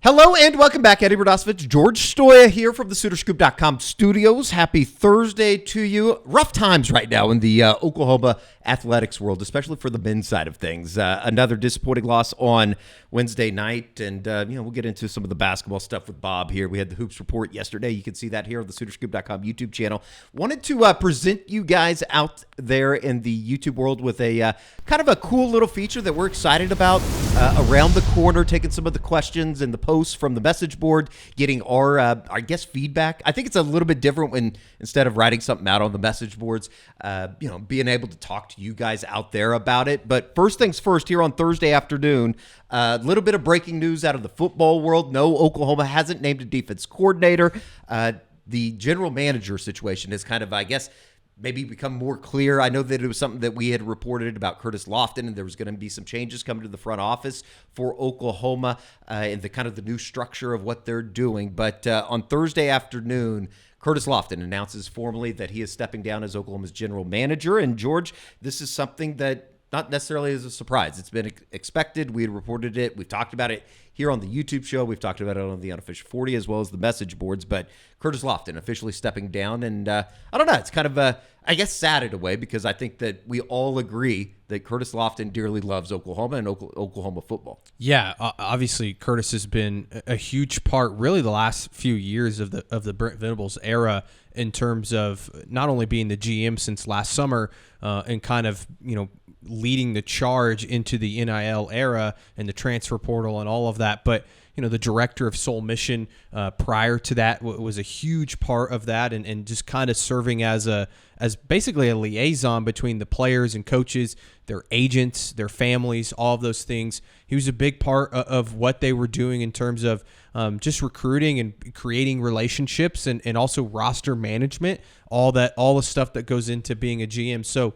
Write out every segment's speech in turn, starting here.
Hello and welcome back. Eddie Radosovich, George Stoya here from the SoonerScoop.com studios. Happy Thursday to you. Rough times right now in the Oklahoma athletics world, especially for the men's side of things. Another disappointing loss on Wednesday night, and we'll get into some of the basketball stuff with Bob here. We had the Hoops Report yesterday. You can see that here on the SoonerScoop.com YouTube channel. Wanted to present you guys out there in the YouTube world with a kind of a cool little feature that we're excited about. Around the corner, taking some of the questions and the posts from the message board, getting our guest feedback. I think it's a little bit different when instead of writing something out on the message boards, being able to talk to you guys out there about it. But first things first, here on Thursday afternoon, a little bit of breaking news out of the football world. No, Oklahoma hasn't named a defense coordinator. The general manager situation is kind of, I guess, maybe become more clear. I know that it was something that we had reported about Curtis Lofton, and there was going to be some changes coming to the front office for Oklahoma and the kind of the new structure of what they're doing. But on Thursday afternoon, Curtis Lofton announces formally that he is stepping down as Oklahoma's general manager. And George, this is something that not necessarily is a surprise. It's been expected. We had reported it. We've talked about it here on the YouTube show. We've talked about it on the Unofficial 40 as well as the message boards. But Curtis Lofton officially stepping down. And I don't know. It's kind of, I guess, sad in a way because I think that we all agree that Curtis Lofton dearly loves Oklahoma and Oklahoma football. Yeah, obviously Curtis has been a huge part, really, the last few years of the Brent Venables era in terms of not only being the GM since last summer and kind of, leading the charge into the NIL era and the transfer portal and all of that, but the director of Soul Mission prior to that was a huge part of that, and just kind of serving as basically a liaison between the players and coaches, their agents, their families, all of those things. He was a big part of what they were doing in terms of just recruiting and creating relationships and also roster management, all the stuff that goes into being a GM. So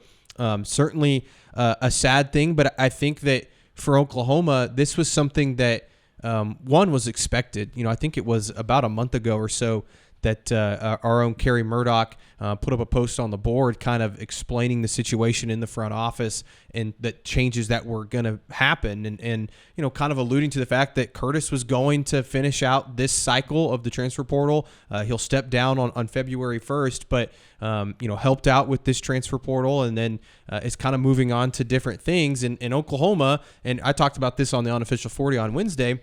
certainly a sad thing, but I think that for Oklahoma, this was something that one was expected. I think it was about a month ago or so that our own Kerry Murdoch put up a post on the board kind of explaining the situation in the front office and the changes that were going to happen and kind of alluding to the fact that Curtis was going to finish out this cycle of the transfer portal. He'll step down on February 1st, but helped out with this transfer portal and then is kind of moving on to different things in Oklahoma. And I talked about this on the Unofficial 40 on Wednesday,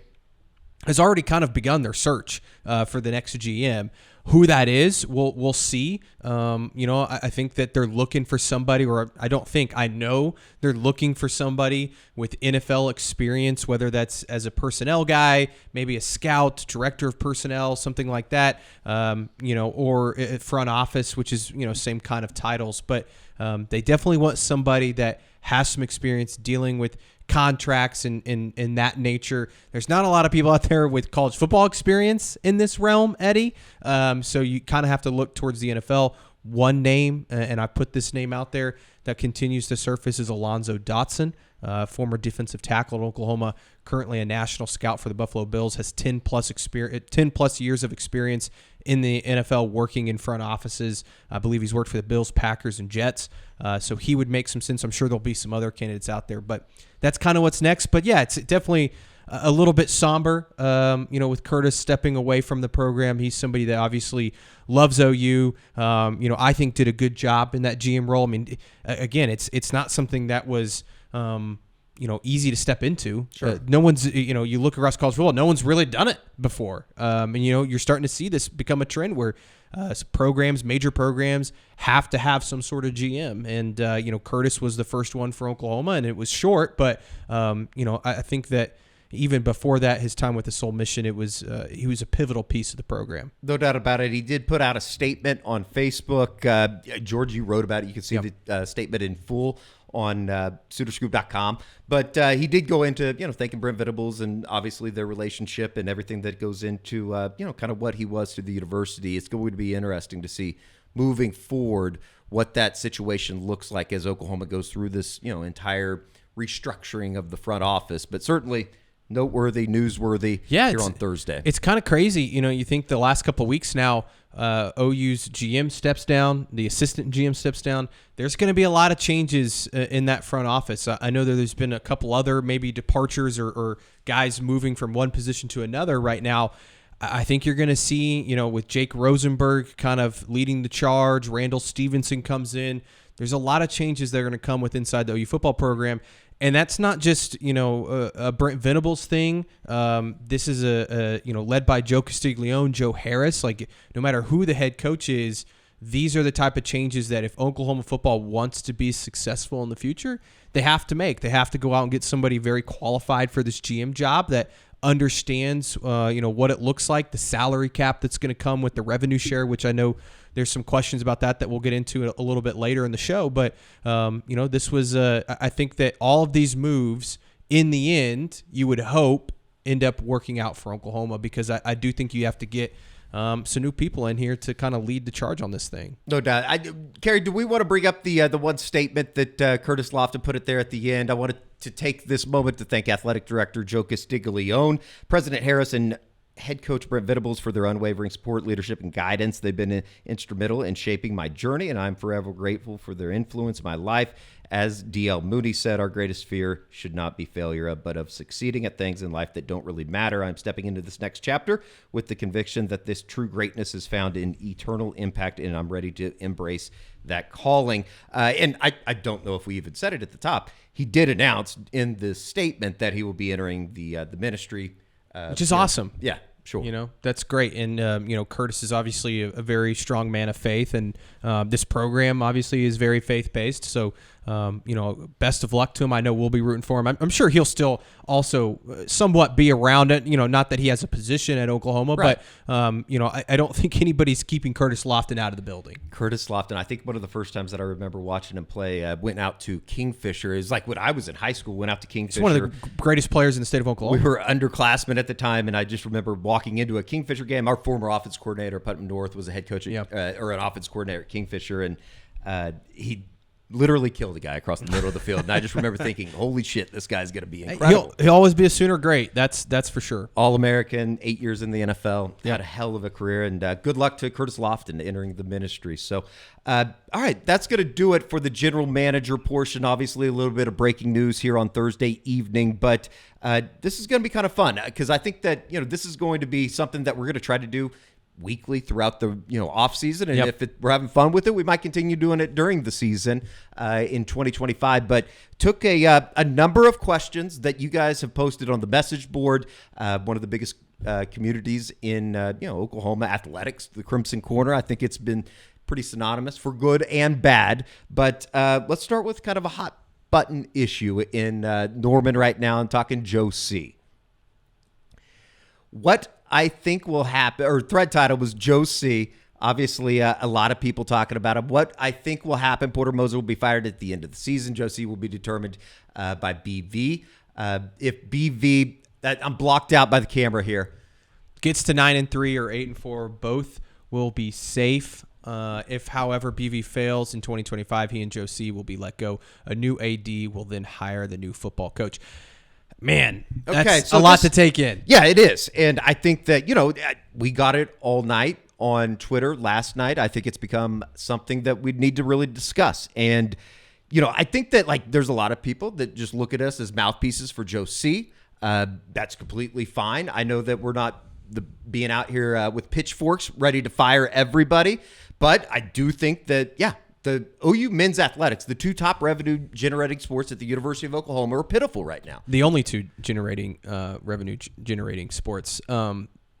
has already kind of begun their search for the next GM. Who that is, we'll see. I think that they're looking for somebody, I know they're looking for somebody with NFL experience, whether that's as a personnel guy, maybe a scout, director of personnel, something like that, or front office, which is, same kind of titles. But they definitely want somebody that has some experience dealing with contracts and in that nature. There's not a lot of people out there with college football experience in this realm, Eddie. So you kind of have to look towards the NFL. One name, and I put this name out there that continues to surface, is Alonzo Dotson, former defensive tackle at Oklahoma, currently a national scout for the Buffalo Bills, has 10 plus years of experience in the NFL working in front offices. I believe he's worked for the Bills, Packers, and Jets. So he would make some sense. I'm sure there'll be some other candidates out there, but that's kind of what's next. But yeah, it's definitely a little bit somber, with Curtis stepping away from the program. He's somebody that obviously loves OU. I think did a good job in that GM role. I mean, again, it's not something that was, easy to step into. Sure. No one's, you look across college football, no one's really done it before. And you're starting to see this become a trend where major programs have to have some sort of GM. And, Curtis was the first one for Oklahoma, and it was short. But, I think that even before that, his time with the Soul Mission, he was a pivotal piece of the program. No doubt about it. He did put out a statement on Facebook. George, you wrote about it. You can see the statement in full on SoonerScoop.com. But he did go into, thanking Brent Venables and obviously their relationship and everything that goes into, kind of what he was to the university. It's going to be interesting to see moving forward what that situation looks like as Oklahoma goes through this, entire restructuring of the front office. But certainly noteworthy, newsworthy here on Thursday. It's kind of crazy. You think the last couple of weeks now, OU's GM steps down, the assistant GM steps down. There's going to be a lot of changes in that front office. I know that there's been a couple other maybe departures or guys moving from one position to another right now. I think you're going to see, with Jake Rosenberg kind of leading the charge, Randall Stevenson comes in. There's a lot of changes that are going to come with inside the OU football program. And that's not just, a Brent Venables thing. This is led by Joe Castiglione, Joe Harris. Like, no matter who the head coach is, these are the type of changes that if Oklahoma football wants to be successful in the future, they have to make. They have to go out and get somebody very qualified for this GM job that understands, what it looks like, the salary cap that's going to come with the revenue share, which I know there's some questions about that we'll get into a little bit later in the show. But, this was, I think that all of these moves in the end, you would hope end up working out for Oklahoma, because I do think you have to get some new people in here to kind of lead the charge on this thing. No doubt. Carrie, do we want to bring up the one statement that Curtis Lofton put it there at the end? I wanted to take this moment to thank Athletic Director Joe Castiglione, President Harris, and head coach Brent Venables for their unwavering support, leadership, and guidance. They've been instrumental in shaping my journey, and I'm forever grateful for their influence in my life. As D.L. Mooney said, our greatest fear should not be failure, but of succeeding at things in life that don't really matter. I'm stepping into this next chapter with the conviction that this true greatness is found in eternal impact, and I'm ready to embrace that calling. And I don't know if we even said it at the top. He did announce in this statement that he will be entering the ministry, which is awesome. Yeah, sure. That's great. And, Curtis is obviously a very strong man of faith, and this program obviously is very faith-based. So, best of luck to him. I know we'll be rooting for him. I'm sure he'll still also somewhat be around it, not that he has a position at Oklahoma, right. But, I don't think anybody's keeping Curtis Lofton out of the building. Curtis Lofton, I think one of the first times that I remember watching him play, went out to Kingfisher. It was like when I was in high school, went out to Kingfisher. He's one of the greatest players in the state of Oklahoma. We were underclassmen at the time, and I just remember walking into a Kingfisher game. Our former offense coordinator, Putnam North, was a head coach or an offense coordinator at Kingfisher, and he literally killed a guy across the middle of the field. And I just remember thinking, holy shit, this guy's going to be incredible. He'll always be a Sooner great. That's for sure. All-American, 8 years in the NFL. Had a hell of a career. And good luck to Curtis Lofton entering the ministry. So, all right, that's going to do it for the general manager portion. Obviously, a little bit of breaking news here on Thursday evening. But this is going to be kind of fun because I think that, this is going to be something that we're going to try to do weekly throughout the off season, and if we're having fun with it, we might continue doing it during the season in 2025. But took a number of questions that you guys have posted on the message board, one of the biggest communities in Oklahoma athletics, the Crimson Corner. I think it's been pretty synonymous for good and bad. But let's start with kind of a hot button issue in Norman right now. I'm talking Joe C. What I think will happen, or thread title was Joe C. Obviously, a lot of people talking about him. What I think will happen, Porter Moser will be fired at the end of the season. Joe C. will be determined by BV. If BV, I'm blocked out by the camera here, gets to 9-3 or 8-4, both will be safe. If, however, BV fails in 2025, he and Joe C. will be let go. A new AD will then hire the new football coach. Man, that's a lot to take in. Yeah, it is. And I think that, we got it all night on Twitter last night. I think it's become something that we need to really discuss. And, I think that, there's a lot of people that just look at us as mouthpieces for Joe C. That's completely fine. I know that we're not being out here with pitchforks ready to fire everybody. But I do think that, the OU men's athletics, the two top revenue-generating sports at the University of Oklahoma, are pitiful right now. The only two revenue-generating sports.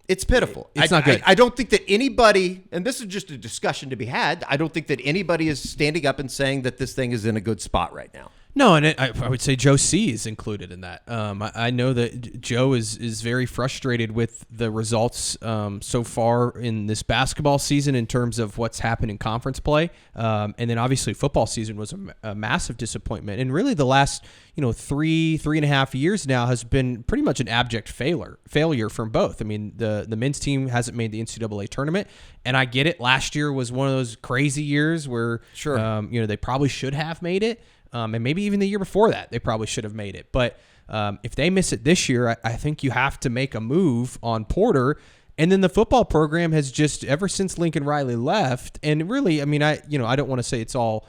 It's pitiful. It's not good. I don't think that anybody, and this is just a discussion to be had, I don't think that anybody is standing up and saying that this thing is in a good spot right now. No, and I would say Joe C. is included in that. I know that Joe is very frustrated with the results so far in this basketball season in terms of what's happened in conference play. And then obviously football season was a massive disappointment. And really the last 3.5 years now has been pretty much an abject failure from both. I mean, the men's team hasn't made the NCAA tournament. And I get it. Last year was one of those crazy years where they probably should have made it. And maybe even the year before that, they probably should have made it. But If they miss it this year, I think you have to make a move on Porter. And then the football program has just, ever since Lincoln Riley left, and really, I mean, I don't want to say it's all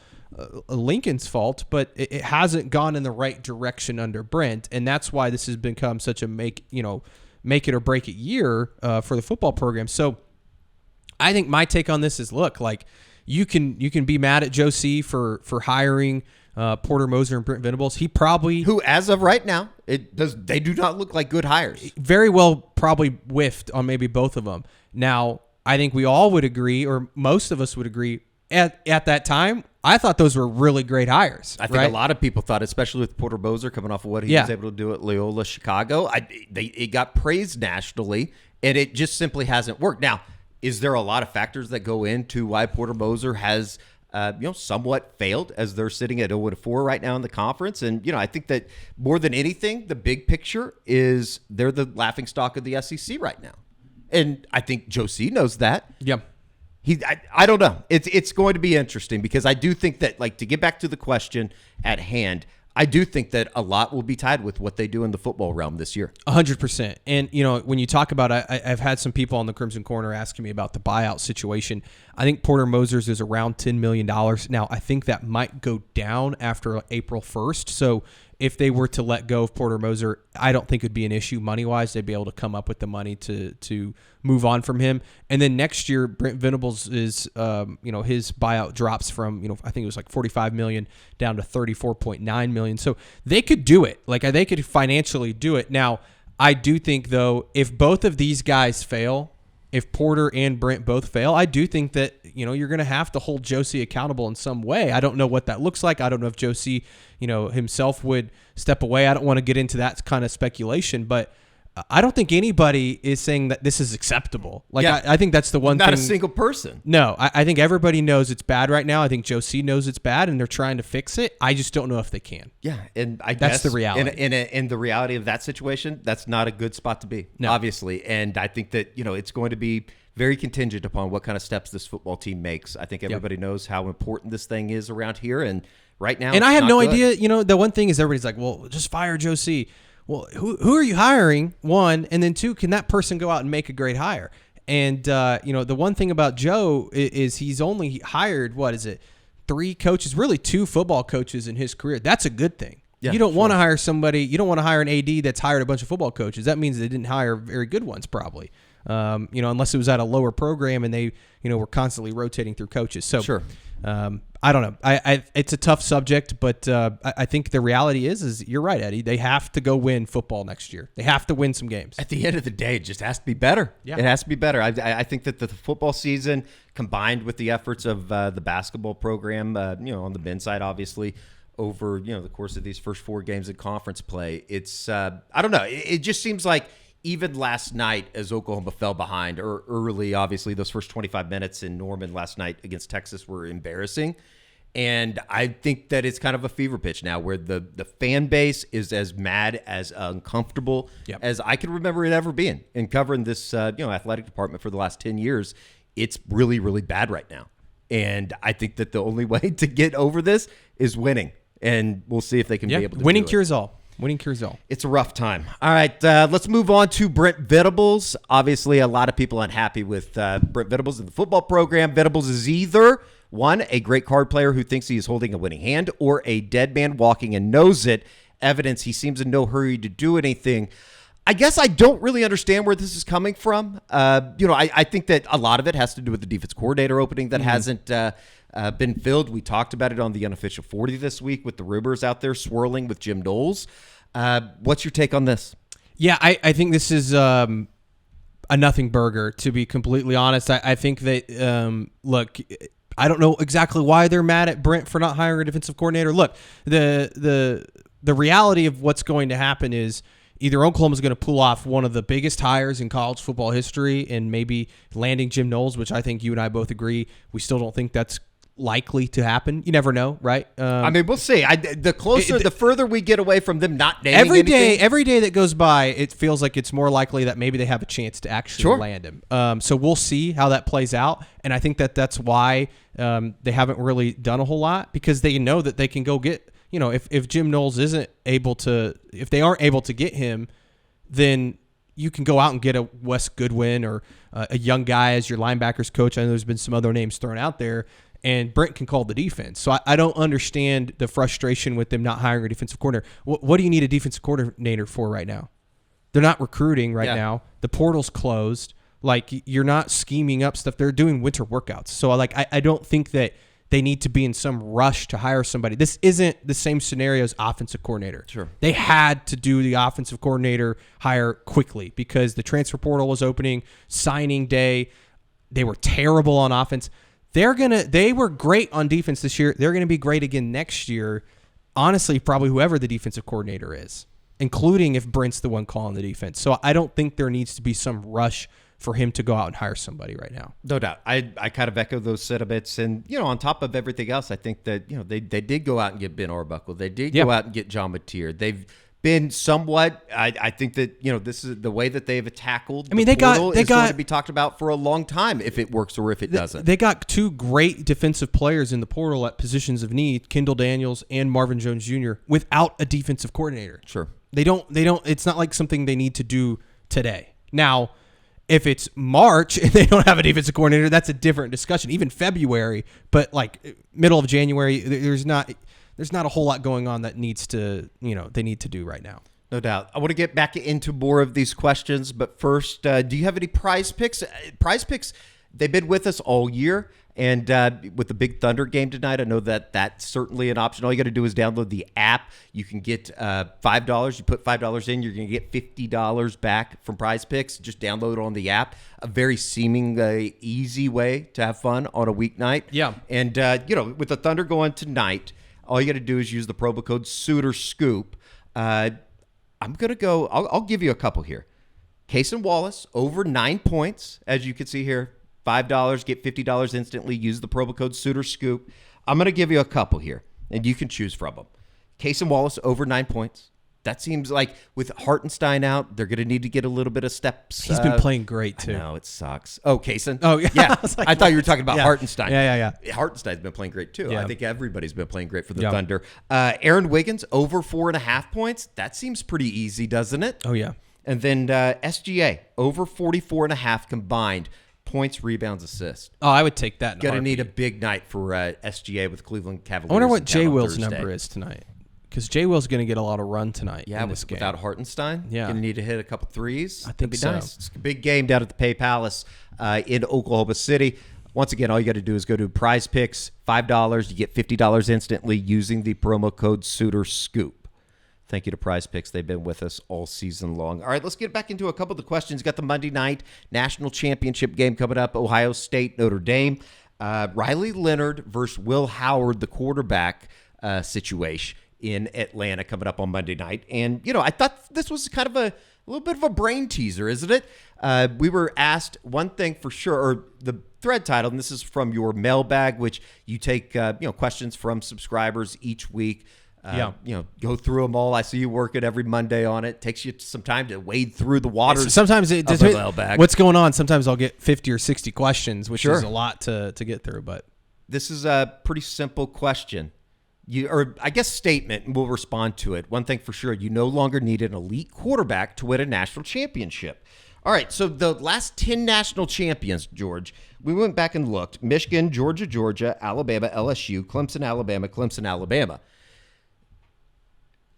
Lincoln's fault, but it hasn't gone in the right direction under Brent, and that's why this has become such a make it or break it year for the football program. So I think my take on this is, look, like you can be mad at Joe C for hiring Porter Moser and Brent Venables. He probably, who as of right now, they do not look like good hires. Very well probably whiffed on maybe both of them. Now, I think we all would agree, or most of us would agree, at that time, I thought those were really great hires. I think a lot of people thought, especially with Porter Moser coming off of what he was able to do at Loyola Chicago, it got praised nationally, and it just simply hasn't worked. Now, is there a lot of factors that go into why Porter Moser has somewhat failed, as they're sitting at 0-4 right now in the conference? And I think that more than anything, the big picture is they're the laughingstock of the SEC right now, and I think Joe C knows that. Yeah. I don't know. It's going to be interesting, because I do think that, like, to get back to the question at hand, I do think that a lot will be tied with what they do in the football realm this year. 100%. And, when you talk about, I've had some people on the Crimson Corner asking me about the buyout situation. I think Porter Moser's is around $10 million. Now, I think that might go down after April 1st. So if they were to let go of Porter Moser, I don't think it'd be an issue money-wise. They'd be able to come up with the money to move on from him. And then next year, Brent Venables is, his buyout drops from, I think it was like $45 million down to $34.9 million. So they could do it. Like, they could financially do it. Now, I do think, though, if both of these guys fail, if Porter and Brent both fail, I do think that, you're going to have to hold Josie accountable in some way. I don't know what that looks like. I don't know if Josie, himself would step away. I don't want to get into that kind of speculation, but I don't think anybody is saying that this is acceptable. Like, I think that's the one thing. Not a single person. No, I think everybody knows it's bad right now. I think Joe C knows it's bad, and they're trying to fix it. I just don't know if they can. Yeah, and I that's guess the reality. In the reality of that situation, that's not a good spot to be, obviously. And I think that, it's going to be very contingent upon what kind of steps this football team makes. I think everybody knows how important this thing is around here, and right now, and I have no idea. The one thing is, everybody's like, well, just fire Joe C. Well, who are you hiring, one, and then two, can that person go out and make a great hire? And, the one thing about Joe is he's only hired, 3 coaches, really 2 football coaches in his career. That's a good thing. Yeah, you don't want to hire somebody, you don't want to hire an AD that's hired a bunch of football coaches. That means they didn't hire very good ones, probably. Unless it was at a lower program and they, were constantly rotating through coaches. So, sure. I don't know. It's a tough subject, but I think the reality is you're right, Eddie. They have to go win football next year. They have to win some games. At the end of the day, it just has to be better. Yeah. It has to be better. I think that the football season, combined with the efforts of the basketball program, on the men's side, obviously, over the course of these first 4 games in conference play, it's I don't know. It just seems like, even last night, as Oklahoma fell behind, or early, obviously, those first 25 minutes in Norman last night against Texas were embarrassing. And I think that it's kind of a fever pitch now, where the fan base is as mad, as uncomfortable as I can remember it ever being. And covering this athletic department for the last 10 years, it's really, really bad right now. And I think that the only way to get over this is winning. And we'll see if they can be able to winning do it. Cures all. Winning cures all. It's a rough time. All right, let's move on to Brent Venables. Obviously, a lot of people unhappy with Brent Venables in the football program. Venables is either, one, a great card player who thinks he is holding a winning hand, or a dead man walking and knows it. Evidence he seems in no hurry to do anything. I guess I don't really understand where this is coming from. I think that a lot of it has to do with the defense coordinator opening that hasn't been filled. We talked about it on the Unofficial 40 this week with the rumors out there swirling with Jim Knowles. What's your take on this? Yeah, I think this is a nothing burger, to be completely honest. I think that, look, I don't know exactly why they're mad at Brent for not hiring a defensive coordinator. Look, the reality of what's going to happen is either Oklahoma's going to pull off one of the biggest hires in college football history and maybe landing Jim Knowles, which I think you and I both agree. We still don't think that's likely to happen. You never know, right? We'll see. The further we get away from them not naming anything. Every day that goes by, it feels like it's more likely that maybe they have a chance to actually land him. So we'll see how that plays out. And I think that's why they haven't really done a whole lot, because they know that they can go get if Jim Knowles isn't able to, if they aren't able to get him, then you can go out and get a Wes Goodwin or a young guy as your linebackers coach. I know there's been some other names thrown out there, and Brent can call the defense. So I don't understand the frustration with them not hiring a defensive coordinator. What do you need a defensive coordinator for right now? They're not recruiting right now. The portal's closed. Like, you're not scheming up stuff. They're doing winter workouts. So I don't think that they need to be in some rush to hire somebody. This isn't the same scenario as offensive coordinator. Sure. They had to do the offensive coordinator hire quickly because the transfer portal was opening, signing day. They were terrible on offense. They were great on defense this year. They're going to be great again next year. Honestly, probably whoever the defensive coordinator is, including if Brent's the one calling the defense. So I don't think there needs to be some rush for him to go out and hire somebody right now. No doubt. I kind of echo those sentiments. And, on top of everything else, I think that, they did go out and get Ben Arbuckle. They did go out and get John Mateer. They've been somewhat, I think that, this is the way that they've tackled the portal is going to be talked about for a long time if it works or if it doesn't. They got two great defensive players in the portal at positions of need, Kendall Daniels and Marvin Jones Jr., without a defensive coordinator. Sure. They don't, it's not like something they need to do today. Now, if it's March and they don't have a defensive coordinator, that's a different discussion. Even February, but like middle of January, there's not a whole lot going on that needs to, they need to do right now. No doubt. I want to get back into more of these questions, but first, do you have any Prize Picks? Prize Picks, they've been with us all year. And with the Big Thunder game tonight, I know that that's certainly an option. All you got to do is download the app. You can get $5. You put $5 in, you're going to get $50 back from Prize Picks. Just download it on the app. A very seemingly easy way to have fun on a weeknight. Yeah. And, with the Thunder going tonight, all you got to do is use the promo code SoonerScoop. I'm going to go, I'll give you a couple here. Case and Wallace, over 9 points, as you can see here. $5, get $50 instantly. Use the promo code SoonerScoop. I'm going to give you a couple here, and you can choose from them. Case and Wallace, over 9 points. That seems like with Hartenstein out, they're going to need to get a little bit of steps. He's been playing great, too. No, it sucks. Oh, Kaysen? Oh, yeah. Yeah. I thought you were talking about Hartenstein. Yeah. Hartenstein's been playing great, too. Yeah. I think everybody's been playing great for the Thunder. Aaron Wiggins, over 4.5 points. That seems pretty easy, doesn't it? Oh, yeah. And then SGA, over 44.5 combined. Points, rebounds, assists. Oh, I would take that. Going to need a big night for SGA with Cleveland Cavaliers. I wonder what Jay Will's number is tonight. Because Jay Will's going to get a lot of run tonight in this game. Without Hartenstein. Yeah. Going to need to hit a couple threes. I think That'd be so. nice. It's a big game down at the Pay Palace in Oklahoma City. Once again, all you got to do is go to Prize Picks, $5. You get $50 instantly using the promo code SoonerScoop. Thank you to Prize Picks. They've been with us all season long. All right, let's get back into a couple of the questions. Got the Monday night national championship game coming up, Ohio State, Notre Dame. Riley Leonard versus Will Howard, the quarterback situation in Atlanta coming up on Monday night. And, I thought this was kind of a little bit of a brain teaser, isn't it? We were asked one thing for sure, or the thread title, and this is from your mailbag, which you take, questions from subscribers each week. Go through them all. I see you working every Monday on it. Takes you some time to wade through the waters. Sometimes it of the mailbag. What's going on? Sometimes I'll get 50 or 60 questions, which is a lot to get through. But this is a pretty simple question, statement, and we'll respond to it. One thing for sure: you no longer need an elite quarterback to win a national championship. All right, so the last 10 national champions, George, we went back and looked: Michigan, Georgia, Alabama, LSU, Clemson, Alabama.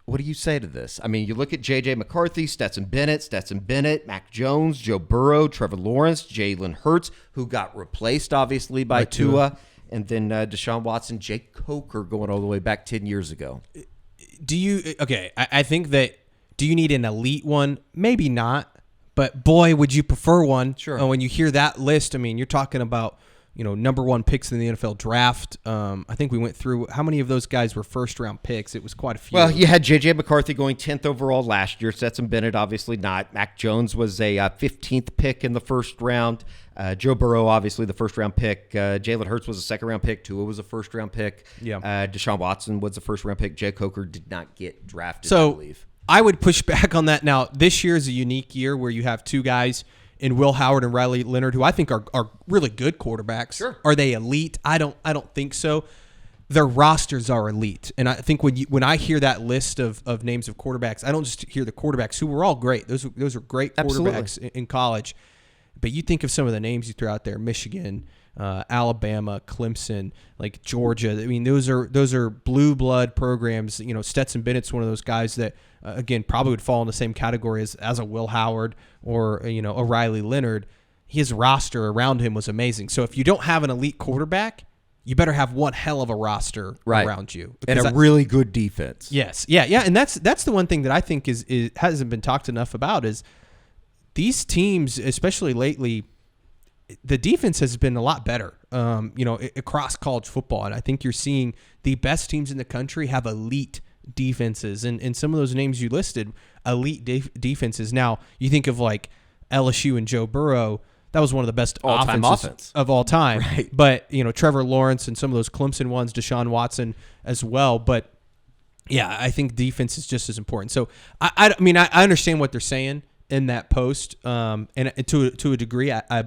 What do you say to this? I mean, you look at J.J. McCarthy, Stetson Bennett, Mac Jones, Joe Burrow, Trevor Lawrence, Jalen Hurts, who got replaced, obviously, by Tua, and then Deshaun Watson, Jake Coker going all the way back 10 years ago. I think that, do you need an elite one? Maybe not, but boy, would you prefer one. Sure. When you hear that list, I mean, you're talking about, number one picks in the NFL draft. I think we went through how many of those guys were first-round picks. It was quite a few. Well, you had J.J. McCarthy going 10th overall last year. Stetson Bennett, obviously not. Mac Jones was a 15th pick in the first round. Joe Burrow, obviously the first-round pick. Jalen Hurts was a second-round pick. Tua was a first-round pick. Yeah. Deshaun Watson was a first-round pick. Jake Coker did not get drafted, I believe. I would push back on that. Now, this year is a unique year where you have two guys in Will Howard and Riley Leonard, who I think are really good quarterbacks. Sure. Are they elite? I don't think so. their rosters are elite. And I think when I hear that list of names of quarterbacks, I don't just hear the quarterbacks who were all great. Those are great quarterbacks in college. But you think of some of the names you throw out there: Michigan, Alabama, Clemson, like Georgia. I mean, those are blue blood programs. You know, Stetson Bennett's one of those guys that again probably would fall in the same category as a Will Howard or a Riley Leonard. His roster around him was amazing. So if you don't have an elite quarterback, you better have one hell of a roster around you and a really good defense. Yes, yeah, and that's the one thing that I think is hasn't been talked enough about is these teams, especially lately. The defense has been a lot better, across college football, and I think you're seeing the best teams in the country have elite defenses, and some of those names you listed, elite defenses. Now you think of like LSU and Joe Burrow. That was one of the best all-time offense of all time. Right. But, Trevor Lawrence and some of those Clemson ones, Deshaun Watson as well. But, yeah, I think defense is just as important. So, I understand what they're saying in that post. And to a degree, I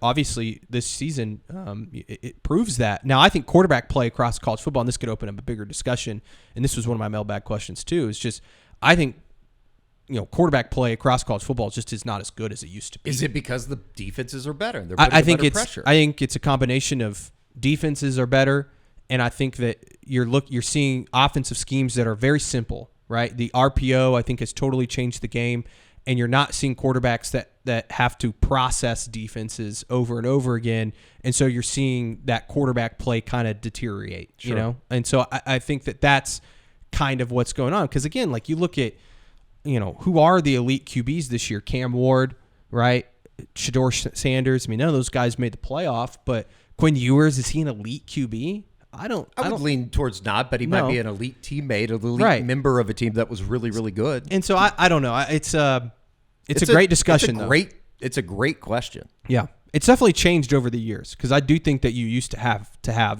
obviously this season it proves that. Now, I think quarterback play across college football, and this could open up a bigger discussion, and this was one of my mailbag questions too, is just I think quarterback play across college football is not as good as it used to be. Is it because the defenses are better? They're I think it's pressure. I think it's a combination of defenses are better, and I think that you're seeing offensive schemes that are very simple, right? The RPO I think has totally changed the game, and you're not seeing quarterbacks that have to process defenses over and over again, and so you're seeing that quarterback play kind of deteriorate, And so I think that's kind of what's going on, because again, like you look at who are the elite QBs this year? Cam Ward, right? Shedeur Sanders. I mean, none of those guys made the playoff, but Quinn Ewers, is he an elite QB? I would lean towards not, but he might be an elite teammate, an elite member of a team that was really, really good. And so I don't know. It's a great discussion, It's a great question. Yeah. It's definitely changed over the years, because I do think that you used to have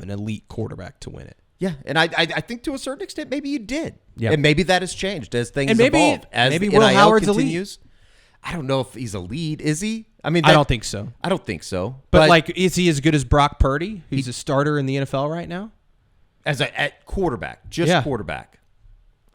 an elite quarterback to win it. Yeah, and I think to a certain extent maybe you did. Yeah. And maybe that has changed as things maybe, evolve. As maybe NIL Will Howard's continues. Elite. I don't know if he's a lead. Is he? I mean, I don't think so. I don't think so. But is he as good as Brock Purdy, who's a starter in the NFL right now? At quarterback, quarterback.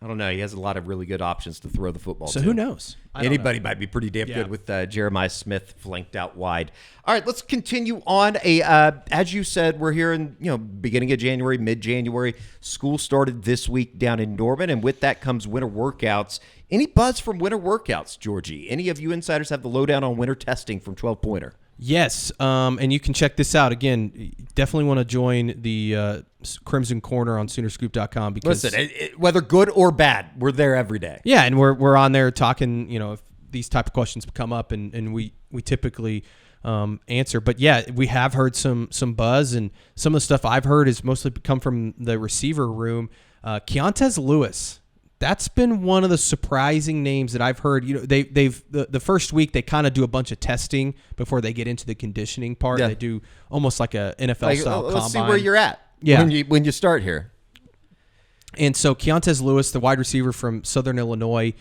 I don't know. He has a lot of really good options to throw the football to. So who knows? Anybody might be pretty damn good with Jeremiah Smith flanked out wide. All right, let's continue on. As you said, we're here in beginning of January, mid-January. School started this week down in Norman, and with that comes winter workouts. Any buzz from winter workouts, Georgie? Any of you insiders have the lowdown on winter testing from 12-pointer? Yes, and you can check this out. Again, definitely want to join the Crimson Corner on Soonerscoop.com, because listen, whether good or bad, we're there every day. Yeah, and we're on there talking. If these type of questions come up, and we typically answer. But yeah, we have heard some buzz, and some of the stuff I've heard has mostly come from the receiver room. Keontez Lewis. That's been one of the surprising names that I've heard. The first week they kind of do a bunch of testing before they get into the conditioning part. Yeah. They do almost like a NFL style combine. Let's see where you're at. Yeah. when you start here. And so Keontez Lewis, the wide receiver from Southern Illinois,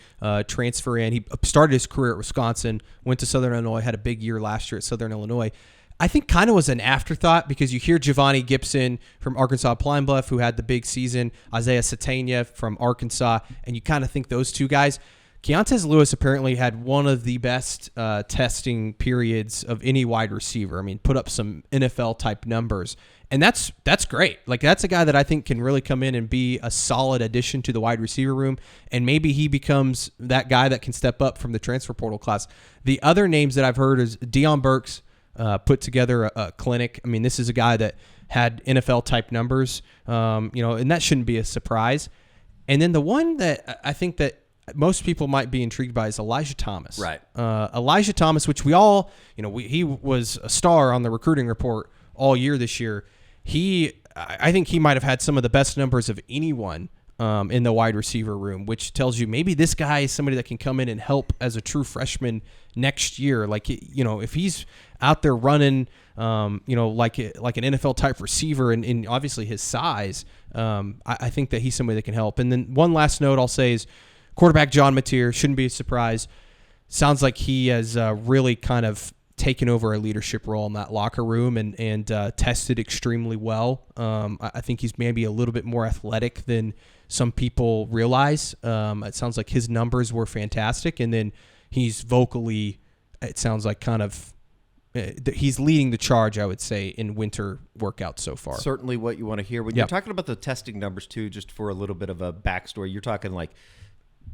transfer in. He started his career at Wisconsin, went to Southern Illinois, had a big year last year at Southern Illinois. I think kind of was an afterthought, because you hear Giovanni Gibson from Arkansas Pine Bluff, who had the big season, Isaiah Satania from Arkansas, and you kind of think those two guys. Keontez Lewis apparently had one of the best testing periods of any wide receiver. I mean, put up some NFL-type numbers. And that's great. Like, that's a guy that I think can really come in and be a solid addition to the wide receiver room, and maybe he becomes that guy that can step up from the transfer portal class. The other names that I've heard is Deion Burks, put together a clinic. I mean, this is a guy that had NFL-type numbers, and that shouldn't be a surprise. And then the one that I think that most people might be intrigued by is Elijah Thomas. Right. Elijah Thomas, which we all, he was a star on the recruiting report all year this year. I think he might have had some of the best numbers of anyone in the wide receiver room, which tells you maybe this guy is somebody that can come in and help as a true freshman next year. Like, if he's out there running, like an NFL type receiver, and obviously his size, I think that he's somebody that can help. And then one last note I'll say is quarterback John Mateer, shouldn't be a surprise. Sounds like he has really kind of taken over a leadership role in that locker room and tested extremely well. I think he's maybe a little bit more athletic than some people realize. It sounds like his numbers were fantastic, and then he's vocally, it sounds like kind of, he's leading the charge, I would say, in winter workouts so far. Certainly what you want to hear. When you're talking about the testing numbers, too, just for a little bit of a backstory, you're talking like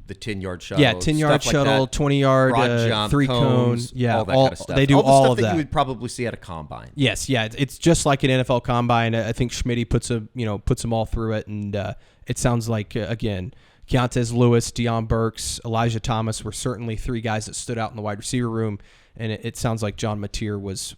the 10-yard shuttle. Yeah, 10-yard shuttle, 20-yard, jump, 3-cone. Yeah, all that kind of stuff. They do all of that. that. You would probably see at a combine. Yes, yeah. It's just like an NFL combine. I think Schmitty puts them all through it, and it sounds like, again, Keontae Lewis, Deion Burks, Elijah Thomas were certainly three guys that stood out in the wide receiver room, and it sounds like John Mateer was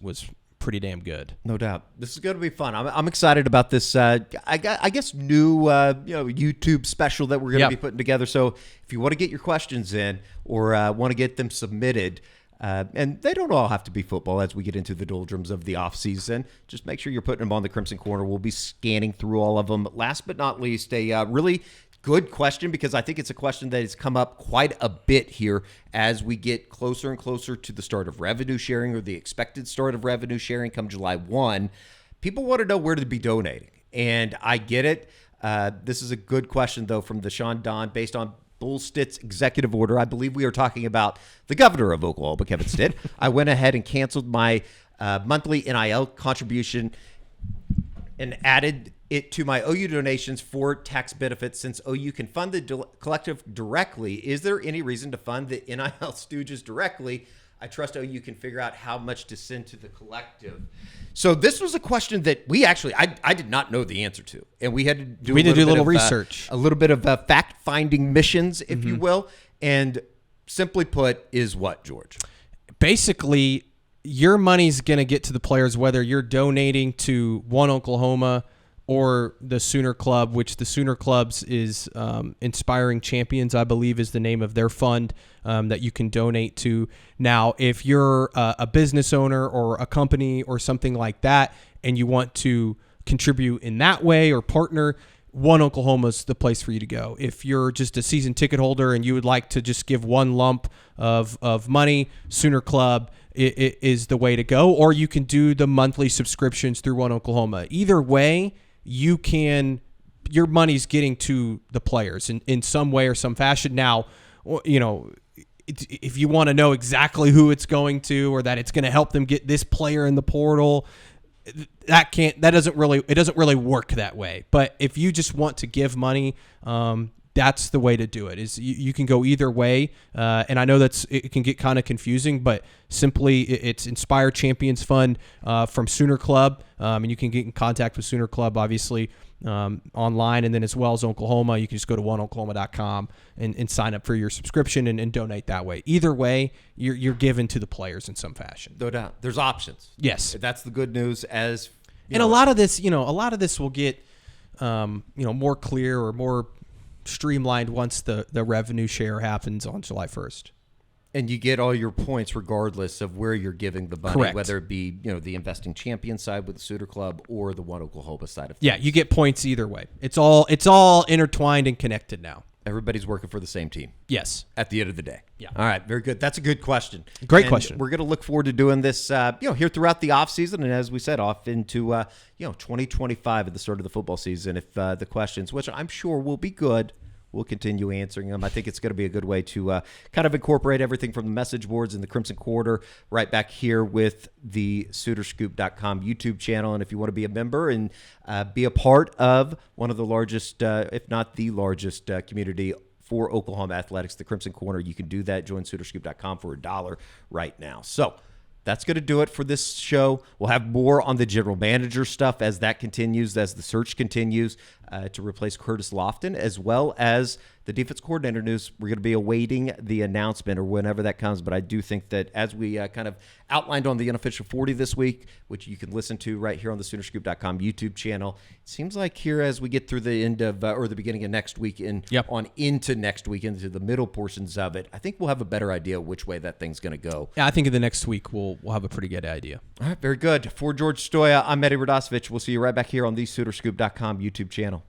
pretty damn good. No doubt. This is going to be fun. I'm excited about this, I guess, new YouTube special that we're going to be putting together. So if you want to get your questions in or want to get them submitted, and they don't all have to be football as we get into the doldrums of the offseason, just make sure you're putting them on the Crimson Corner. We'll be scanning through all of them. Last but not least, a really good question, because I think it's a question that has come up quite a bit here as we get closer and closer to the start of revenue sharing, or the expected start of revenue sharing come July 1. People want to know where to be donating, and I get it. This is a good question, though, from Deshaun Don, based on Bull Stitt's executive order. I believe we are talking about the governor of Oklahoma, Kevin Stitt. I went ahead and canceled my monthly NIL contribution and added it to my OU donations for tax benefits. Since OU can fund the collective directly, is there any reason to fund the NIL stooges directly? I trust OU can figure out how much to send to the collective. So this was a question that we actually, I did not know the answer to. And we had to do a little research. A little bit of fact-finding missions, if you will. And simply put is what, George? Basically, your money's going to get to the players, whether you're donating to One Oklahoma or the Sooner Club, which the Sooner Club's is Inspiring Champions, I believe, is the name of their fund that you can donate to. Now, if you're a business owner or a company or something like that, and you want to contribute in that way or partner, One Oklahoma's the place for you to go. If you're just a season ticket holder and you would like to just give one lump of money, Sooner Club it is the way to go. Or you can do the monthly subscriptions through One Oklahoma. Either way, your money's getting to the players in some way or some fashion. Now, if you want to know exactly who it's going to, or that it's going to help them get this player in the portal, it doesn't really work that way. But if you just want to give money, that's the way to do it. Is you can go either way, and I know it can get kind of confusing, but simply it's Inspire Champions Fund from Sooner Club, and you can get in contact with Sooner Club, obviously, online, and then as well as Oklahoma, you can just go to oneoklahoma.com and sign up for your subscription and donate that way. Either way, you're given to the players in some fashion. No doubt, there's options. Yes, that's the good news. A lot of this will get more clear or more streamlined once the revenue share happens on July 1st. And you get all your points regardless of where you're giving the money, correct, whether it be the Investing Champion side with the Suitor Club or the One Oklahoma side of things. Yeah, you get points either way. It's all intertwined and connected now. Everybody's working for the same team. Yes. At the end of the day. Yeah. All right. Very good. That's a good question. Great question. We're going to look forward to doing this, here throughout the offseason. And as we said, off into, 2025 at the start of the football season. If the questions, which I'm sure will be good, we'll continue answering them. I think it's going to be a good way to kind of incorporate everything from the message boards and the Crimson Quarter right back here with the SoonerScoop.com YouTube channel. And if you want to be a member and be a part of one of the largest, if not the largest community for Oklahoma athletics, the Crimson Corner, you can do that. Join SoonerScoop.com for $1 right now. So that's going to do it for this show. We'll have more on the general manager stuff as that continues, as the search continues to replace Curtis Lofton, as well as the defense coordinator news. We're going to be awaiting the announcement or whenever that comes, but I do think that as we kind of outlined on the Unofficial 40 this week, which you can listen to right here on the SoonerScoop.com YouTube channel, it seems like here as we get through the end of or the beginning of next week and on into next week, into the middle portions of it, I think we'll have a better idea which way that thing's going to go. Yeah, I think in the next week we'll have a pretty good idea. All right, very good. For George Stoya, I'm Eddie Radosevich. We'll see you right back here on the SoonerScoop.com YouTube channel.